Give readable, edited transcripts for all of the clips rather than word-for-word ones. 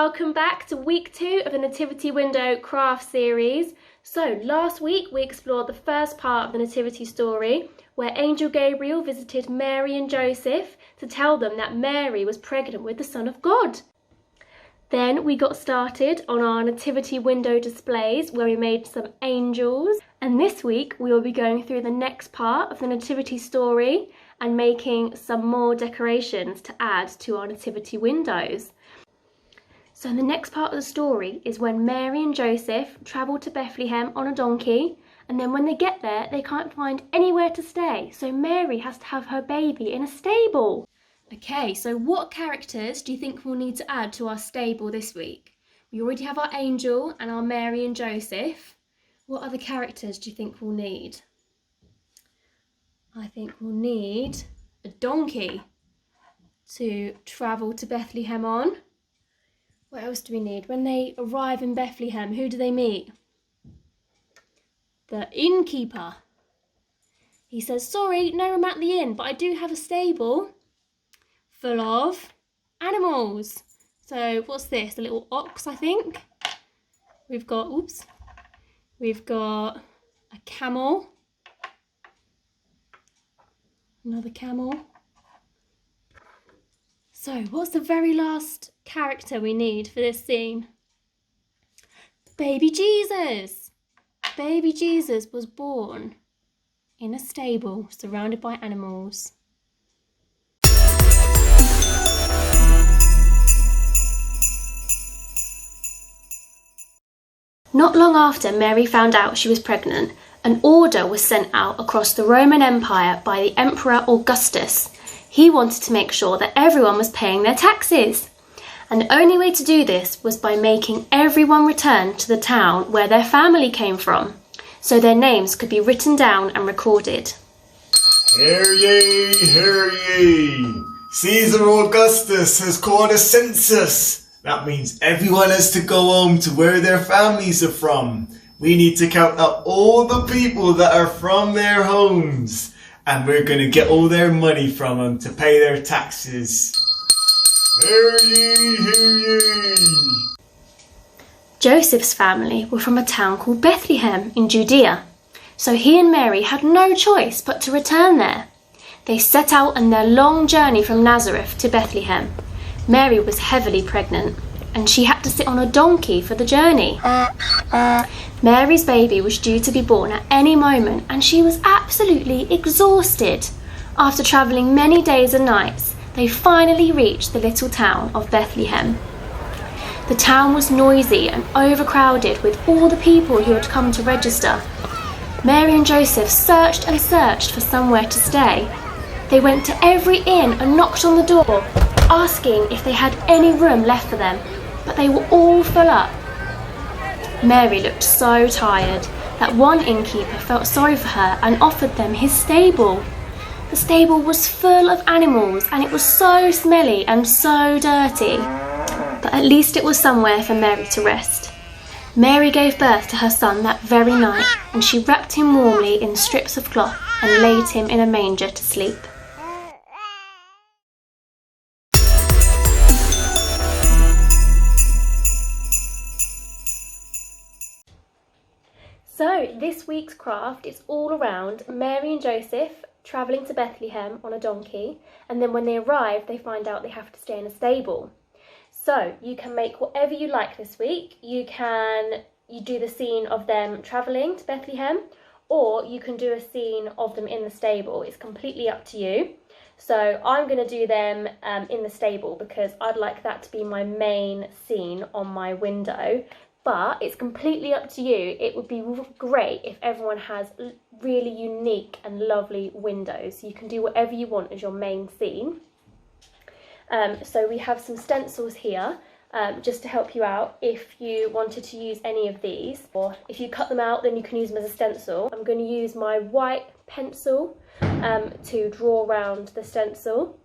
welcome back to week 2 of the Nativity Window craft series. So last week we explored the first part of the Nativity story where Angel Gabriel visited Mary and Joseph to tell them that Mary was pregnant with the Son of God. Then we got started on our Nativity Window displays where we made some angels, and this week we will be going through the next part of the Nativity story and making some more decorations to add to our Nativity windows. So the next part of the story is when Mary and Joseph travel to Bethlehem on a donkey, and then when they get there they can't find anywhere to stay, so Mary has to have her baby in a stable. Okay, so what characters do you think we'll need to add to our stable this week? We already have our angel and our Mary and Joseph. What other characters do you think we'll need? I think we'll need a donkey to travel to Bethlehem on. What else do we need? When they arrive in Bethlehem, who do they meet? The innkeeper. He says, sorry, no room at the inn, but I do have a stable full of animals. So what's this? A little ox, I think. We've got a camel. Another camel. So what's the very last character we need for this scene? Baby Jesus. Baby Jesus was born in a stable surrounded by animals. Not long after Mary found out she was pregnant, an order was sent out across the Roman Empire by the Emperor Augustus. He wanted to make sure that everyone was paying their taxes. And the only way to do this was by making everyone return to the town where their family came from, so their names could be written down and recorded. Hear ye, hear ye. Caesar Augustus has called a census. That means everyone has to go home to where their families are from. We need to count up all the people that are from their homes, and we're going to get all their money from them to pay their taxes. Hear ye, hear ye. Joseph's family were from a town called Bethlehem in Judea, so he and Mary had no choice but to return there. They set out on their long journey from Nazareth to Bethlehem. Mary was heavily pregnant, and she had to sit on a donkey for the journey. Mary's baby was due to be born at any moment, and she was absolutely exhausted. After travelling many days and nights, they finally reached the little town of Bethlehem. The town was noisy and overcrowded with all the people who had come to register. Mary and Joseph searched and searched for somewhere to stay. They went to every inn and knocked on the door, asking if they had any room left for them, but they were all full up. Mary looked so tired that one innkeeper felt sorry for her and offered them his stable. The stable was full of animals and it was so smelly and so dirty, but at least it was somewhere for Mary to rest. Mary gave birth to her son that very night, and she wrapped him warmly in strips of cloth and laid him in a manger to sleep. So this week's craft is all around Mary and Joseph travelling to Bethlehem on a donkey, and then when they arrive they find out they have to stay in a stable. So you can make whatever you like this week. You do the scene of them travelling to Bethlehem, or you can do a scene of them in the stable. It's completely up to you. So I'm going to do them in the stable because I'd like that to be my main scene on my window. But it's completely up to you. It would be great if everyone has really unique and lovely windows. You can do whatever you want as your main scene. So we have some stencils here just to help you out if you wanted to use any of these. Or if you cut them out, then you can use them as a stencil. I'm going to use my white pencil to draw around the stencil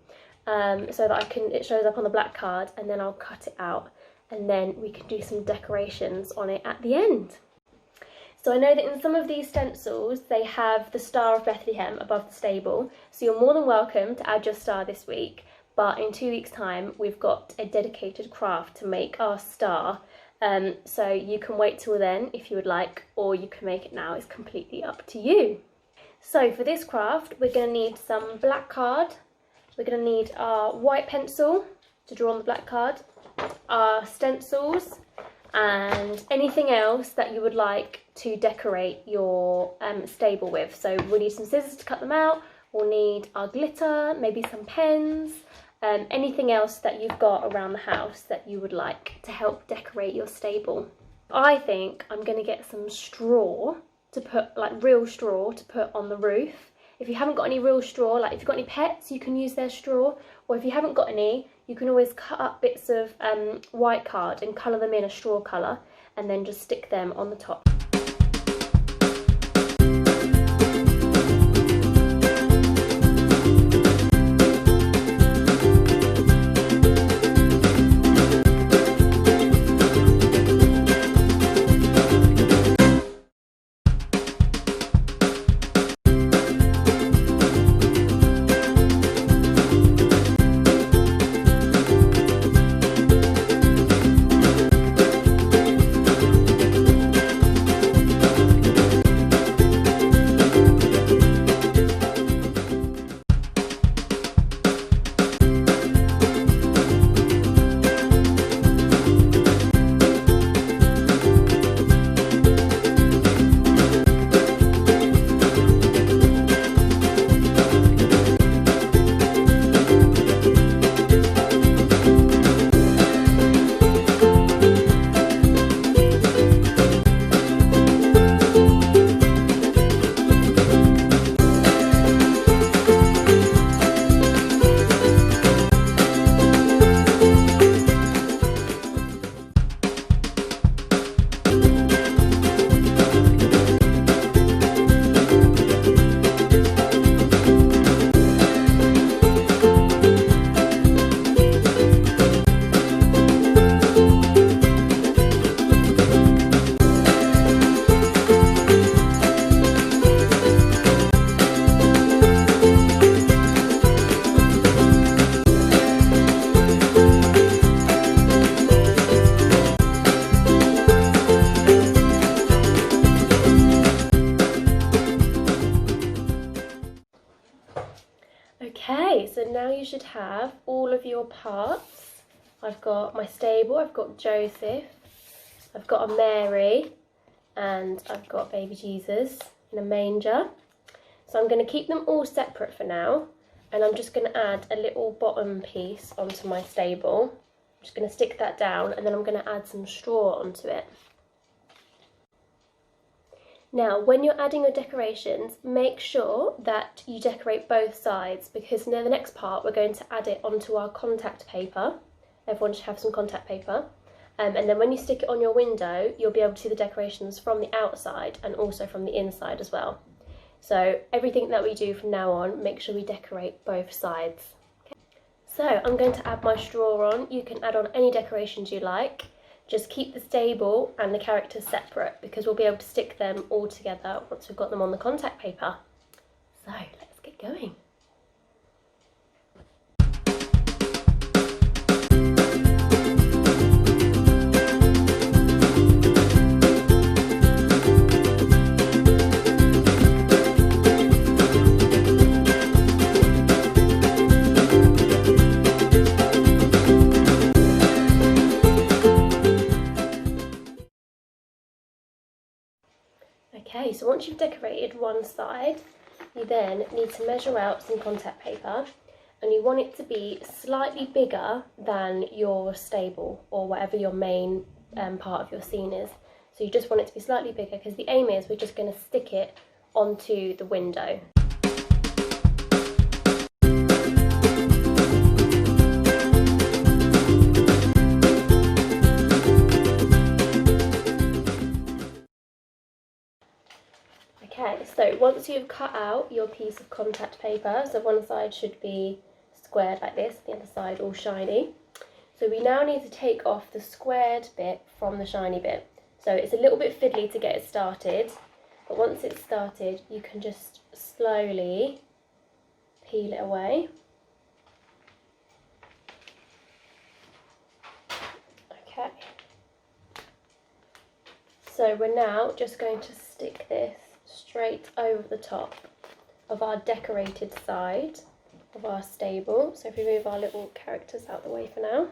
so that it shows up on the black card, and then I'll cut it out. And then we can do some decorations on it at the end. So I know that in some of these stencils they have the Star of Bethlehem above the stable, so you're more than welcome to add your star this week. but in 2 weeks' time we've got a dedicated craft to make our star. So you can wait till then if you would like, or you can make it now. It's completely up to you. So for this craft, we're going to need some black card. We're going to need our white pencil to draw on the black card, our stencils, and anything else that you would like to decorate your stable with. So we'll need some scissors to cut them out. We'll need our glitter, maybe some pens, anything else that you've got around the house that you would like to help decorate your stable. I think I'm going to get some straw to put, like real straw to put on the roof. If you haven't got any real straw, like if you've got any pets, you can use their straw, or if you haven't got any, you can always cut up bits of white card and colour them in a straw colour, and then just stick them on the top. Okay, so now you should have all of your parts. I've got my stable, I've got Joseph, I've got a Mary, and I've got baby Jesus in a manger. So I'm going to keep them all separate for now, and I'm just going to add a little bottom piece onto my stable. I'm just going to stick that down, and then I'm going to add some straw onto it. Now, when you're adding your decorations, make sure that you decorate both sides, because now the next part we're going to add it onto our contact paper. Everyone should have some contact paper. And then when you stick it on your window, you'll be able to see the decorations from the outside and also from the inside as well. So everything that we do from now on, make sure we decorate both sides. Okay. So I'm going to add my straw on. You can add on any decorations you like. Just keep the stable and the characters separate, because we'll be able to stick them all together once we've got them on the contact paper. So let's get going. Okay, so once you've decorated one side, you then need to measure out some contact paper, and you want it to be slightly bigger than your stable or whatever your main part of your scene is. So you just want it to be slightly bigger, because the aim is we're just going to stick it onto the window. Okay, so once you've cut out your piece of contact paper, so one side should be squared like this, the other side all shiny. So we now need to take off the squared bit from the shiny bit. So it's a little bit fiddly to get it started, but once it's started, you can just slowly peel it away. So we're now just going to stick this straight over the top of our decorated side of our stable. So if we move our little characters out the way for now.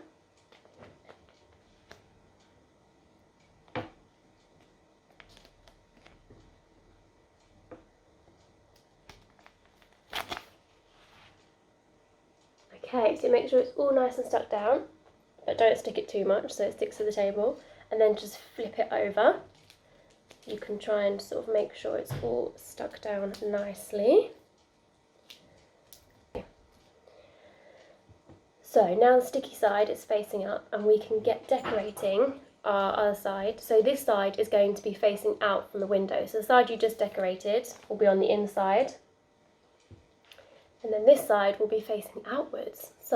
Okay, so make sure it's all nice and stuck down, but don't stick it too much so it sticks to the table, and then just flip it over. You can try and sort of make sure it's all stuck down nicely. So now the sticky side is facing up and we can get decorating our other side. So this side is going to be facing out from the window. So the side you just decorated will be on the inside. And then this side will be facing outwards. So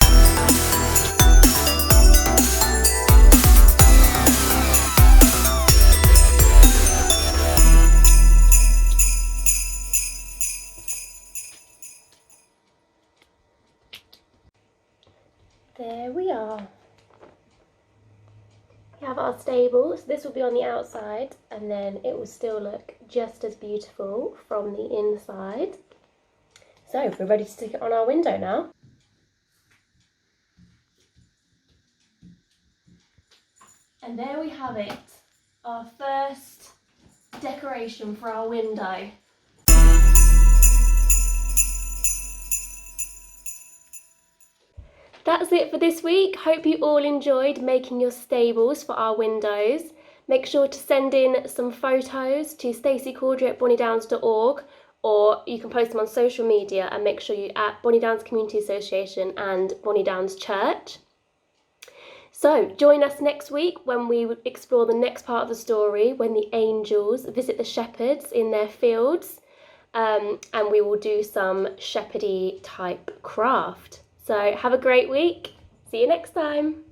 there we are. We have our stable, so this will be on the outside and then it will still look just as beautiful from the inside. So we're ready to stick it on our window now. And there we have it, our first decoration for our window. That's it for this week. Hope you all enjoyed making your stables for our windows. Make sure to send in some photos to staceycaudry@bonnydowns.org, or you can post them on social media and make sure you at Bonnie Downs Community Association and Bonnie Downs Church. So join us next week when we explore the next part of the story, when the angels visit the shepherds in their fields, and we will do some shepherdy type craft. So have a great week. See you next time.